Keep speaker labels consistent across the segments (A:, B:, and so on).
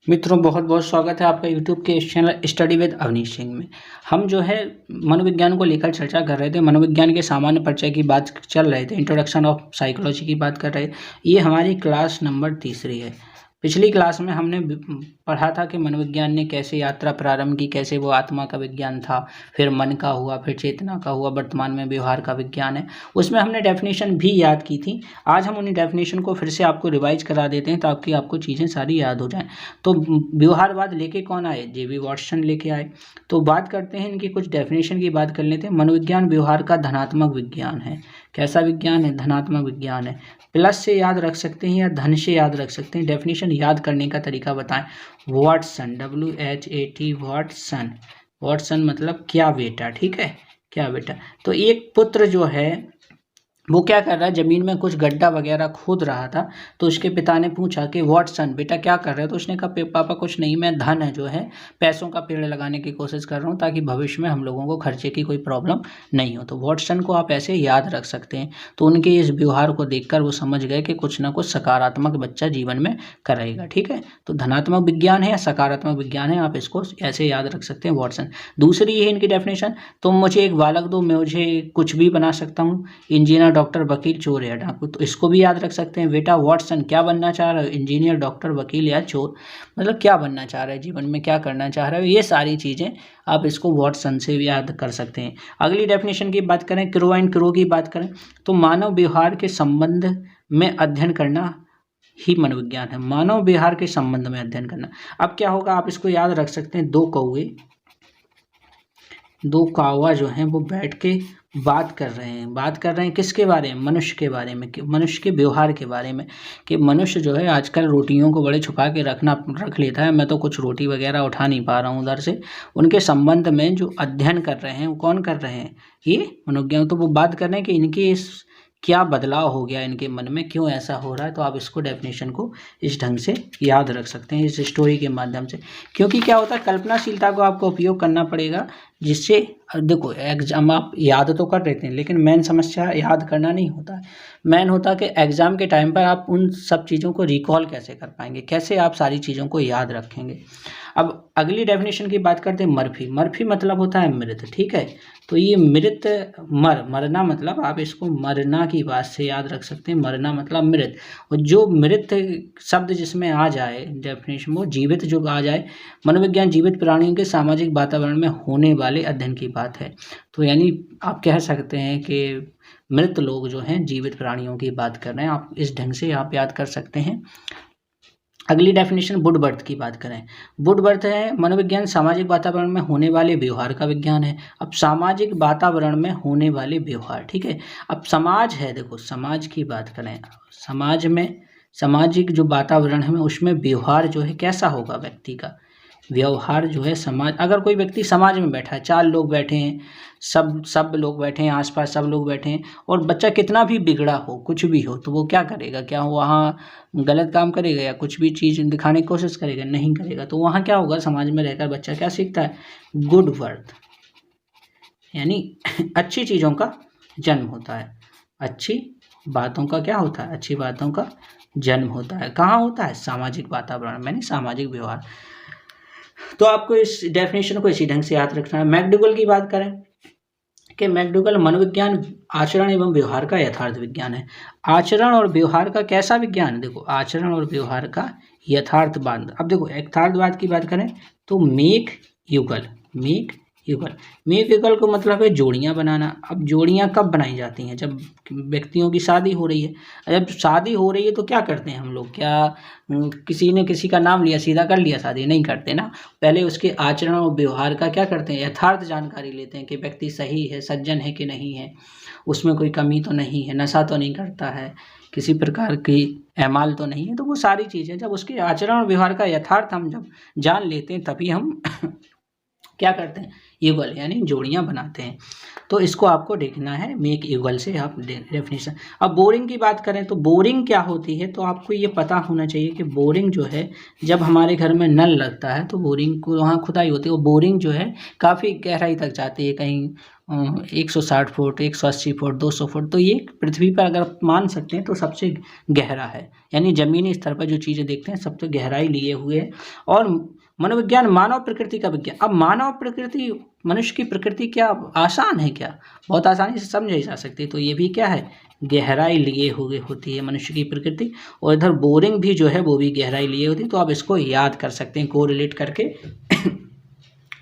A: मित्रों, बहुत बहुत स्वागत है आपका यूट्यूब के इस channel study with Avnish Singh में। हम जो है मनोविज्ञान को लेकर चर्चा कर रहे थे। मनोविज्ञान के सामान्य परिचय की बात चल रहे थे, इंट्रोडक्शन ऑफ साइकोलॉजी की बात कर रहे। ये हमारी क्लास नंबर 3 है। पिछली क्लास में हमने पढ़ा था कि मनोविज्ञान ने कैसे यात्रा प्रारंभ की, कैसे वो आत्मा का विज्ञान था, फिर मन का हुआ, फिर चेतना का हुआ, वर्तमान में व्यवहार का विज्ञान है। उसमें हमने डेफिनेशन भी याद की थी। आज हम उन्हीं डेफिनेशन को फिर से आपको रिवाइज करा देते हैं ताकि आपको चीज़ें सारी याद हो जाएं। तो व्यवहारवाद लेके कौन आए? जेबी वॉटसन लेके आए। तो बात करते हैं इनकी कुछ डेफिनेशन की बात कर लेते हैं। मनोविज्ञान व्यवहार का धनात्मक विज्ञान है। कैसा विज्ञान है? धनात्मक विज्ञान है। प्लस से याद रख सकते हैं या धन से याद रख सकते हैं। डेफिनेशन याद करने का तरीका बताएं। Watson, WHAT, Watson. वॉटसन मतलब क्या बेटा, ठीक है, क्या बेटा। तो एक पुत्र जो है वो क्या कर रहा है, ज़मीन में कुछ गड्ढा वगैरह खोद रहा था। तो उसके पिता ने पूछा कि वॉटसन बेटा क्या कर रहे हो? तो उसने कहा पापा कुछ नहीं, मैं धन है जो है पैसों का पेड़ लगाने की कोशिश कर रहा हूँ ताकि भविष्य में हम लोगों को खर्चे की कोई प्रॉब्लम नहीं हो। तो वॉटसन को आप ऐसे याद रख सकते हैं। तो उनके इस व्यवहार को देखकर वो समझ गए कि कुछ ना कुछ सकारात्मक बच्चा जीवन में करेगा, ठीक है। तो धनात्मक विज्ञान है या सकारात्मक विज्ञान है, आप इसको ऐसे याद रख सकते हैं, वॉटसन। दूसरी है इनकी डेफिनेशन, तुम मुझे एक बालक दो, मैं मुझे कुछ भी बना सकता हूँ। इंजीनियर, डॉक्टर, वकील, चोर या डाकू। तो इसको भी याद रख सकते हैं। बेटा वॉटसन क्या बनना चाह रहा है? इंजीनियर, डॉक्टर, वकील या चोर। मतलब क्या बनना चाह रहा है जीवन में, क्या करना चाह रहा है, ये सारी चीज़ें आप इसको वॉटसन से भी याद कर सकते हैं। अगली डेफिनेशन की बात करें, क्रो एंड क्रो की बात करें, तो मानव व्यवहार के संबंध में अध्ययन करना ही मनोविज्ञान है। मानव व्यवहार के संबंध में अध्ययन करना। अब क्या होगा, आप इसको याद रख सकते हैं। दो कौवा जो हैं वो बैठ के बात कर रहे हैं किसके बारे में? मनुष्य के बारे में, मनुष्य के व्यवहार के बारे में। कि मनुष्य जो है आजकल रोटियों को बड़े छुपा के रख लेता है। मैं तो कुछ रोटी वगैरह उठा नहीं पा रहा हूँ उधर से। उनके संबंध में जो अध्ययन कर रहे हैं वो कौन कर रहे हैं? ये मनोविज्ञान। तो वो बात कर रहे हैं कि इनके इस क्या बदलाव हो गया इनके मन में, क्यों ऐसा हो रहा है। तो आप इसको डेफिनेशन को इस ढंग से याद रख सकते हैं, इस स्टोरी के माध्यम से। क्योंकि क्या होता है, कल्पनाशीलता को आपको उपयोग करना पड़ेगा, जिससे देखो एग्जाम आप याद तो कर लेते हैं लेकिन मेन समस्या याद करना नहीं होता है। मेन होता है कि एग्जाम के टाइम पर आप उन सब चीज़ों को रिकॉल कैसे कर पाएंगे, कैसे आप सारी चीज़ों को याद रखेंगे। अब अगली डेफिनेशन की बात करते हैं, मर्फी। मर्फी मतलब होता है मृत, ठीक है। तो ये मृत, मरना मतलब आप इसको मरना की बात से याद रख सकते हैं। मरना मतलब मृत, और जो मृत शब्द जिसमें आ जाए डेफिनेशन, वो जीवित जो आ जाए। मनोविज्ञान जीवित प्राणियों के सामाजिक वातावरण में होने वाले अध्ययन की बात है। तो यानी आप कह सकते हैं कि मृत लोग जो हैं जीवित प्राणियों की बात कर रहे हैं। आप इस ढंग से आप याद कर सकते हैं। अगली डेफिनेशन वुडवर्थ की बात करें। वुडवर्थ है मनोविज्ञान सामाजिक वातावरण में होने वाले व्यवहार का विज्ञान है। अब सामाजिक वातावरण में होने वाले व्यवहार, ठीक है। अब समाज है, देखो समाज की बात करें, समाज में सामाजिक जो वातावरण है उसमें व्यवहार जो है कैसा होगा व्यक्ति का। व्यवहार जो है समाज, अगर कोई व्यक्ति समाज में बैठा है, 4 लोग बैठे हैं, सब लोग बैठे हैं, आसपास सब लोग बैठे हैं, और बच्चा कितना भी बिगड़ा हो, कुछ भी हो, तो वो क्या करेगा? क्या वहाँ गलत काम करेगा या कुछ भी चीज़ दिखाने की कोशिश करेगा? नहीं करेगा। तो वहाँ क्या होगा, समाज में रहकर बच्चा क्या सीखता है? गुड वर्थ, यानी अच्छी चीज़ों का जन्म होता है। अच्छी बातों का क्या होता है? अच्छी बातों का जन्म होता है। कहाँ होता है? सामाजिक वातावरण में, सामाजिक व्यवहार। तो आपको इस डेफिनेशन को इसी ढंग से याद रखना है। मैकडूगल की बात करें कि मैकडूगल मनोविज्ञान आचरण एवं व्यवहार का यथार्थ विज्ञान है। आचरण और व्यवहार का कैसा विज्ञान? देखो आचरण और व्यवहार का यथार्थवाद। अब देखो यथार्थवाद की बात करें तो मेक युगल को मतलब है जोड़ियाँ बनाना। अब जोड़ियाँ कब बनाई जाती हैं? जब व्यक्तियों की शादी हो रही है। जब शादी हो रही है तो क्या करते हैं हम लोग? क्या किसी ने किसी का नाम लिया सीधा कर लिया शादी? नहीं करते ना। पहले उसके आचरण और व्यवहार का क्या करते हैं? यथार्थ जानकारी लेते हैं कि व्यक्ति सही है, सज्जन है कि नहीं है, उसमें कोई कमी तो नहीं है, नशा तो नहीं करता है, किसी प्रकार की एमाल तो नहीं है। तो वो सारी चीज़ें जब उसके आचरण और व्यवहार का यथार्थ हम जब जान लेते हैं तभी हम क्या करते हैं? युगल यानी जोड़ियाँ बनाते हैं। तो इसको आपको देखना है, मेक युगल से आप डेफिनेशन। अब बोरिंग की बात करें तो बोरिंग क्या होती है, तो आपको ये पता होना चाहिए कि बोरिंग जो है, जब हमारे घर में नल लगता है तो बोरिंग को वहाँ खुदाई होती है, और बोरिंग जो है काफ़ी गहराई तक जाती है, कहीं 160 फुट, 180 फुट, 200 फुट। तो ये पृथ्वी पर अगर आप मान सकते हैं तो सबसे गहरा है, यानी ज़मीनी स्तर पर जो चीज़ें देखते हैं सबसे गहराई लिए हुए है। और मनोविज्ञान मानव प्रकृति का विज्ञान। अब मानव प्रकृति, मनुष्य की प्रकृति क्या आसान है क्या? बहुत आसानी से समझी जा सकती है। तो ये भी क्या है, गहराई लिए हुए होती है मनुष्य की प्रकृति। और इधर बोरिंग भी जो है वो भी गहराई लिए होती है। तो आप इसको याद कर सकते हैं कोरिलेट करके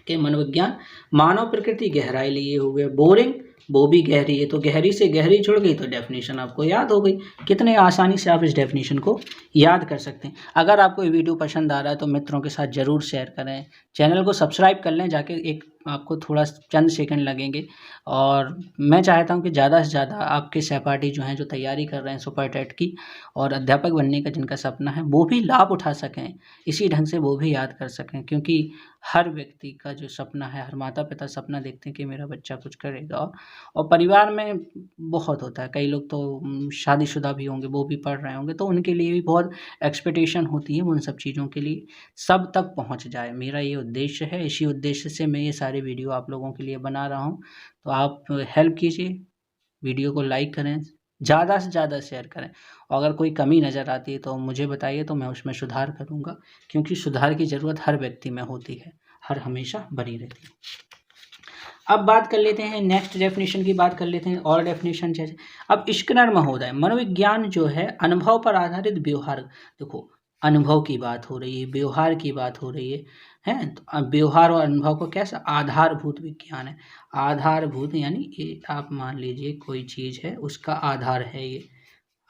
A: कि मनोविज्ञान मानव प्रकृति गहराई लिए हुए, बोरिंग वो भी गहरी है। तो गहरी से गहरी जुड़ गई तो डेफिनेशन आपको याद हो गई। कितने आसानी से आप इस डेफिनेशन को याद कर सकते हैं। अगर आपको ये वीडियो पसंद आ रहा है तो मित्रों के साथ ज़रूर शेयर करें, चैनल को सब्सक्राइब कर लें जाके, एक आपको थोड़ा चंद सेकंड लगेंगे। और मैं चाहता हूं कि ज़्यादा से ज़्यादा आपके सहपाठी जो हैं, जो तैयारी कर रहे हैं सुपर टेट की और अध्यापक बनने का जिनका सपना है, वो भी लाभ उठा सकें, इसी ढंग से वो भी याद कर सकें। क्योंकि हर व्यक्ति का जो सपना है, हर माता पिता सपना देखते हैं कि मेरा बच्चा कुछ करेगा। और परिवार में बहुत होता है, कई लोग तो शादीशुदा भी होंगे, वो भी पढ़ रहे होंगे, तो उनके लिए भी बहुत एक्सपेक्टेशन होती है उन सब चीज़ों के लिए सब तक पहुंच जाए। मेरा ये उद्देश्य है, इसी उद्देश्य से मैं ये सारे वीडियो आप लोगों के लिए बना रहा हूं। तो आप हेल्प कीजिए, वीडियो को लाइक करें, ज़्यादा से ज़्यादा शेयर करें। और अगर कोई कमी नज़र आती है तो मुझे बताइए, तो मैं उसमें सुधार करूँगा। क्योंकि सुधार की ज़रूरत हर व्यक्ति में होती है, हर हमेशा बनी रहती है। अब बात कर लेते हैं, नेक्स्ट डेफिनेशन की बात कर लेते हैं। और डेफिनेशन जैसे अब स्किनर महोदय, मनोविज्ञान जो है अनुभव पर आधारित व्यवहार। देखो, अनुभव की बात हो रही है, व्यवहार की बात हो रही है। तो अब व्यवहार और अनुभव को कैसा आधारभूत विज्ञान है। आधारभूत यानी ये आप मान लीजिए कोई चीज़ है, उसका आधार है, ये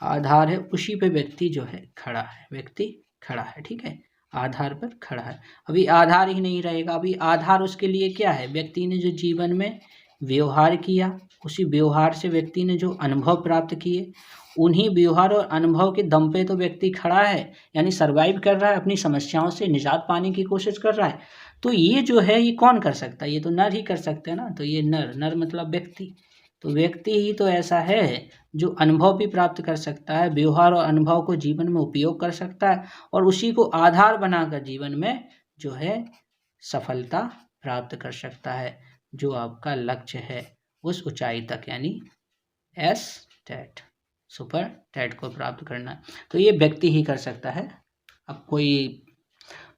A: आधार है, उसी पे व्यक्ति जो है खड़ा है, व्यक्ति खड़ा है, ठीक है, आधार पर खड़ा है। अभी आधार ही नहीं रहेगा, अभी आधार उसके लिए क्या है, व्यक्ति ने जो जीवन में व्यवहार किया, उसी व्यवहार से व्यक्ति ने जो अनुभव प्राप्त किए, उन्हीं व्यवहार और अनुभव के दम पे तो व्यक्ति खड़ा है, यानी सरवाइव कर रहा है, अपनी समस्याओं से निजात पाने की कोशिश कर रहा है। तो ये जो है, ये कौन कर सकता है, ये तो नर ही कर सकते हैं ना। तो ये नर मतलब व्यक्ति, तो व्यक्ति ही तो ऐसा है जो अनुभव भी प्राप्त कर सकता है, व्यवहार और अनुभव को जीवन में उपयोग कर सकता है, और उसी को आधार बनाकर जीवन में जो है सफलता प्राप्त कर सकता है, जो आपका लक्ष्य है उस ऊंचाई तक, यानी एस टेट, सुपर टेट को प्राप्त करना। तो ये व्यक्ति ही कर सकता है। अब कोई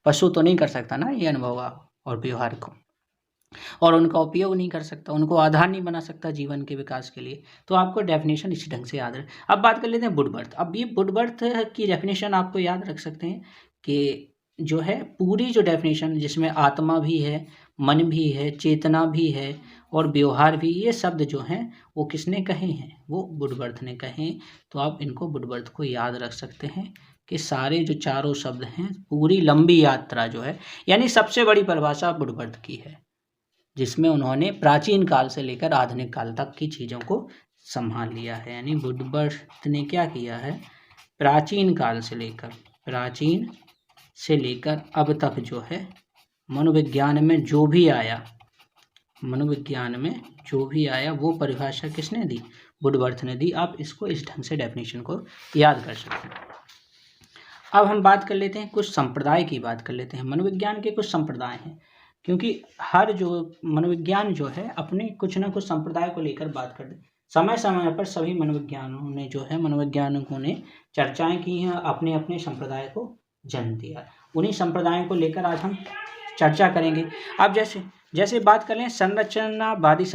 A: पशु तो नहीं कर सकता ना ये अनुभव और व्यवहार को, और उनका उपयोग नहीं कर सकता, उनको आधार नहीं बना सकता जीवन के विकास के लिए। तो आपको डेफिनेशन इसी ढंग से याद रहे। अब बात कर लेते हैं वुडवर्थ। अब ये वुडवर्थ की डेफिनेशन आपको याद रख सकते हैं कि जो है पूरी जो डेफिनेशन, जिसमें आत्मा भी है, मन भी है, चेतना भी है और व्यवहार भी, ये शब्द जो हैं वो किसने कहे हैं, वो वुडवर्थ ने कहे। तो आप इनको वुडवर्थ को याद रख सकते हैं कि सारे जो चारों शब्द हैं, पूरी लंबी यात्रा जो है, यानी सबसे बड़ी परिभाषा वुडवर्थ की है, जिसमें उन्होंने प्राचीन काल से लेकर आधुनिक काल तक की चीज़ों को संभाल लिया है। यानी वुडवर्थ ने क्या किया है, प्राचीन काल से लेकर अब तक जो है मनोविज्ञान में जो भी आया वो परिभाषा किसने दी, वुडवर्थ ने दी। आप इसको इस ढंग से डेफिनेशन को याद कर सकते हैं। अब हम बात कर लेते हैं, कुछ संप्रदाय की बात कर लेते हैं। मनोविज्ञान के कुछ संप्रदाय हैं, क्योंकि हर जो मनोविज्ञान जो है अपने कुछ ना कुछ संप्रदाय को लेकर बात करते हैं। समय समय पर सभी मनोवैज्ञानिकों ने चर्चाएं की हैं, अपने अपने संप्रदाय को जन्म दिया। उन्हीं संप्रदायों को लेकर आज हम चर्चा करेंगे। अब जैसे बात करें संरचनावादी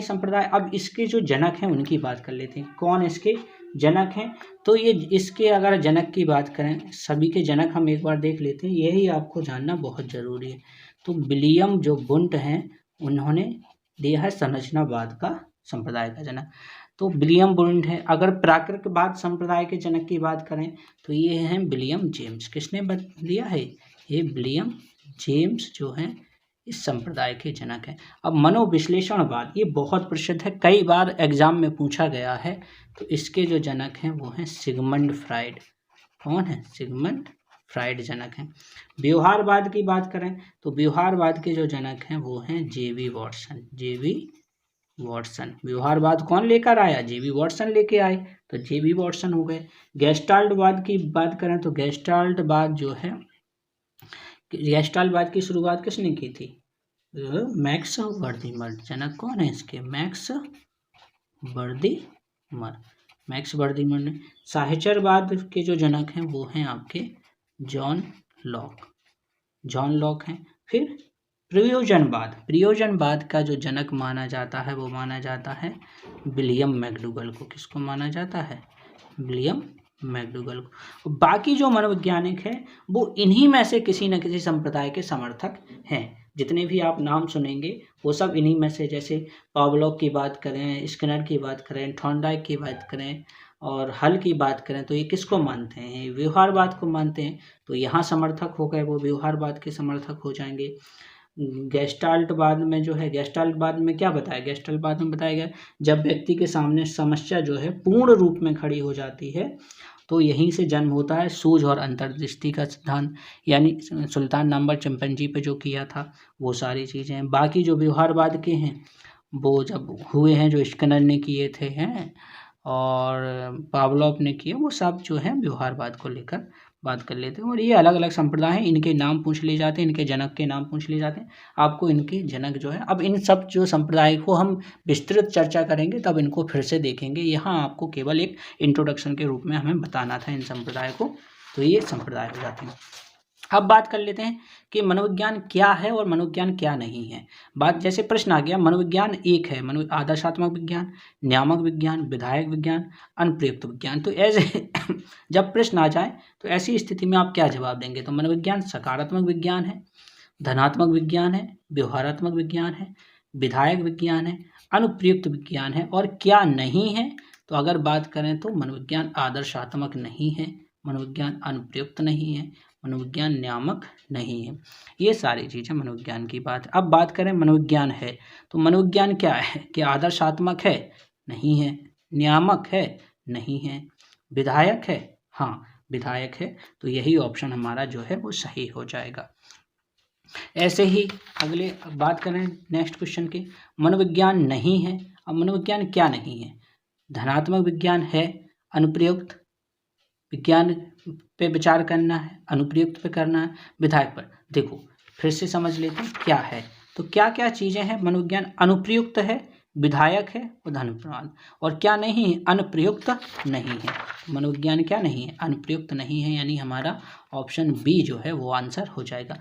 A: संप्रदाय, अब इसके जो जनक हैं उनकी बात कर लेते हैं। कौन इसके जनक हैं, तो ये इसके अगर जनक की बात करें, सभी के जनक हम एक बार देख लेते हैं, यही आपको जानना बहुत ज़रूरी है। तो विलियम जो वुंट हैं, उन्होंने दिया है संरचनावाद का संप्रदाय का जनक, तो विलियम वुंट है। अगर प्राकृतिकवाद संप्रदाय के जनक की बात करें तो ये हैं विलियम जेम्स। किसने दिया है, ये विलियम जेम्स जो हैं इस संप्रदाय के जनक हैं। अब मनोविश्लेषणवाद, ये बहुत प्रसिद्ध है, कई बार एग्जाम में पूछा गया है। तो इसके जो जनक हैं वो हैं सिगमंड फ्राइड। कौन है, सिगमंड फ्राइड जनक हैं। व्यवहारवाद की बात करें तो व्यवहारवाद के जो जनक हैं वो हैं जेबी वॉटसन। जेबी वॉटसन, व्यवहारवाद कौन लेकर आया? जेबी वॉटसन लेके आए, तो जेबी वॉटसन हो गए। गेस्टाल्टवाद की बात करें तो गेस्टाल्टवाद जो है, गेस्टाल्टवाद की शुरुआत किसने की थी? मैक्स वर्दीमर। जनक कौन है इसके? मैक्स वर्दीमर। मैक्स वर्दीमर ने। साहचर्यवाद के जो जनक हैं वो हैं आपके जॉन लॉक। जॉन लॉक हैं। फिर प्रयोजनवाद, प्रयोजनवाद का जो जनक माना जाता है वो माना जाता है विलियम मैकडूगल को। किसको माना जाता है? विलियम मैकडूगल को। बाकी जो मनोवैज्ञानिक है वो इन्हीं में से किसी न किसी संप्रदाय के समर्थक हैं। जितने भी आप नाम सुनेंगे वो सब इन्हीं में से, जैसे पावलोव की बात करें, स्किनर की बात करें, थॉर्नडाइक की बात करें और हल की बात करें, तो ये किसको मानते हैं? व्यवहारवाद को मानते हैं। तो यहाँ समर्थक हो गए, वो व्यवहारवाद के समर्थक हो जाएंगे। गेस्टाल्टवाद में जो है, गेस्टाल्टवाद में क्या बताया? गेस्टाल्टवाद में बताया गया जब व्यक्ति के सामने समस्या जो है पूर्ण रूप में खड़ी हो जाती है तो यहीं से जन्म होता है सूझ और अंतर्दृष्टि का सिद्धांत, यानी सुल्तान नंबर चिंपैंजी पे जो किया था वो सारी चीज़ें हैं। बाकी जो व्यवहारवाद के हैं वो जब हुए हैं, जो स्किनर ने किए थे हैं और पावलोव ने किए, वो सब जो है व्यवहारवाद को लेकर बात कर लेते हैं। और ये अलग अलग संप्रदाय हैं, इनके नाम पूछ लिए जाते हैं, इनके जनक के नाम पूछ लिए जाते हैं। आपको इनके जनक जो है, अब इन सब जो संप्रदाय को हम विस्तृत चर्चा करेंगे तब इनको फिर से देखेंगे। यहाँ आपको केवल एक इंट्रोडक्शन के रूप में हमें बताना था इन संप्रदाय को, तो ये संप्रदाय हो जाते हैं। अब बात कर लेते हैं कि मनोविज्ञान क्या है और मनोविज्ञान क्या नहीं है। बात जैसे प्रश्न आ गया, मनोविज्ञान एक है, आदर्शात्मक विज्ञान, नियामक विज्ञान, विधायक विज्ञान, अनुप्रयुक्त विज्ञान। तो ऐसे जब प्रश्न आ जाए तो ऐसी स्थिति में आप क्या जवाब देंगे? तो मनोविज्ञान सकारात्मक विज्ञान है, धनात्मक विज्ञान है, व्यवहारात्मक विज्ञान है, विधायक विज्ञान है, अनुप्रयुक्त विज्ञान है। और क्या नहीं है? तो अगर बात करें तो मनोविज्ञान आदर्शात्मक नहीं है, मनोविज्ञान अनुप्रयुक्त नहीं है, मनोविज्ञान नियामक नहीं है। ये सारी चीज़ें मनोविज्ञान की बात है। अब बात करें मनोविज्ञान है तो मनोविज्ञान क्या है? क्या आदर्शात्मक है? नहीं है। नियामक है? नहीं है। विधायक है? हाँ विधायक है। तो यही ऑप्शन हमारा जो है वो सही हो जाएगा। ऐसे ही अगले बात करें नेक्स्ट क्वेश्चन की, मनोविज्ञान नहीं है। अब मनोविज्ञान क्या नहीं है? धनात्मक विज्ञान है, अनुप्रयुक्त विज्ञान पे विचार करना है, अनुप्रयुक्त पे करना है, विधायक पर। देखो फिर से समझ लेते हैं क्या है। तो क्या क्या चीज़ें हैं? मनोविज्ञान अनुप्रयुक्त है, विधायक है और धनात्मक। और क्या नहीं है? अनुप्रयुक्त नहीं है। मनोविज्ञान क्या नहीं है? अनुप्रयुक्त नहीं है, यानी हमारा ऑप्शन बी जो है वो आंसर हो जाएगा।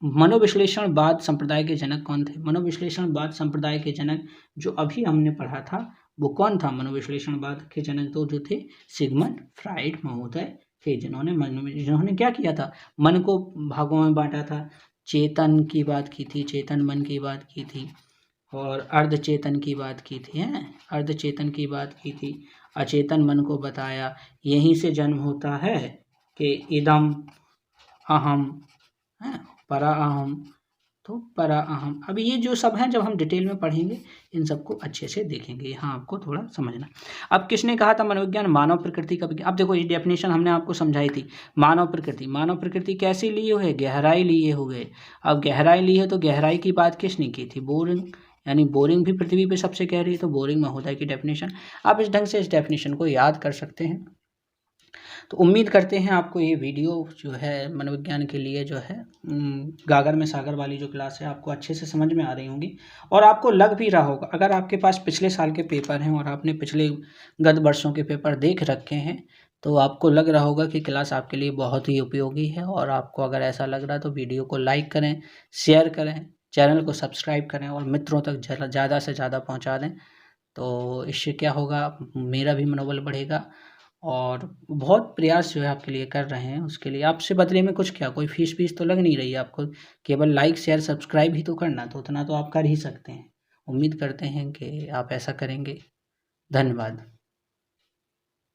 A: मनोविश्लेषणवाद संप्रदाय के जनक कौन थे? मनोविश्लेषणवाद संप्रदाय के जनक जो अभी हमने पढ़ा था वो कौन था? मनोविश्लेषणवाद के जनक तो जो थे सिगमंड फ्राइड महोदय थे, जिन्होंने क्या किया था? मन को भागों में बांटा था। चेतन की बात की थी, चेतन मन की बात की थी और अर्धचेतन की बात की थी, हैं अर्धचेतन की बात की थी, अचेतन मन को बताया। यहीं से जन्म होता है कि इदम अहम है, परा अहम, तो परा अहम। अब ये जो सब हैं जब हम डिटेल में पढ़ेंगे इन सबको अच्छे से देखेंगे, यहाँ आपको थोड़ा समझना। अब किसने कहा था मनोविज्ञान मानव प्रकृति का विज्ञान? अब देखो ये डेफिनेशन हमने आपको समझाई थी। मानव प्रकृति, मानव प्रकृति कैसे लिए हुए? गहराई लिए हुए। अब गहराई ली है तो गहराई की बात किसने की थी? बोरिंग, यानी बोरिंग भी पृथ्वी पे सबसे गहरी है, तो बोरिंग महोदय की डेफिनेशन। आप इस ढंग से इस डेफिनेशन को याद कर सकते हैं। तो उम्मीद करते हैं आपको ये वीडियो जो है मनोविज्ञान के लिए जो है गागर में सागर वाली जो क्लास है आपको अच्छे से समझ में आ रही होंगी और आपको लग भी रहा होगा। अगर आपके पास पिछले साल के पेपर हैं और आपने पिछले गत वर्षों के पेपर देख रखे हैं तो आपको लग रहा होगा कि क्लास आपके लिए बहुत ही उपयोगी है। और आपको अगर ऐसा लग रहा है तो वीडियो को लाइक करें, शेयर करें, चैनल को सब्सक्राइब करें और मित्रों तक ज़्यादा से ज़्यादा पहुँचा दें। तो इससे क्या होगा, मेरा भी मनोबल बढ़ेगा और बहुत प्रयास जो है आपके लिए कर रहे हैं। उसके लिए आपसे बदले में कुछ क्या, कोई फीस तो लग नहीं रही है आपको, केवल लाइक शेयर सब्सक्राइब ही तो करना, तो उतना तो आप कर ही सकते हैं। उम्मीद करते हैं कि आप ऐसा करेंगे। धन्यवाद।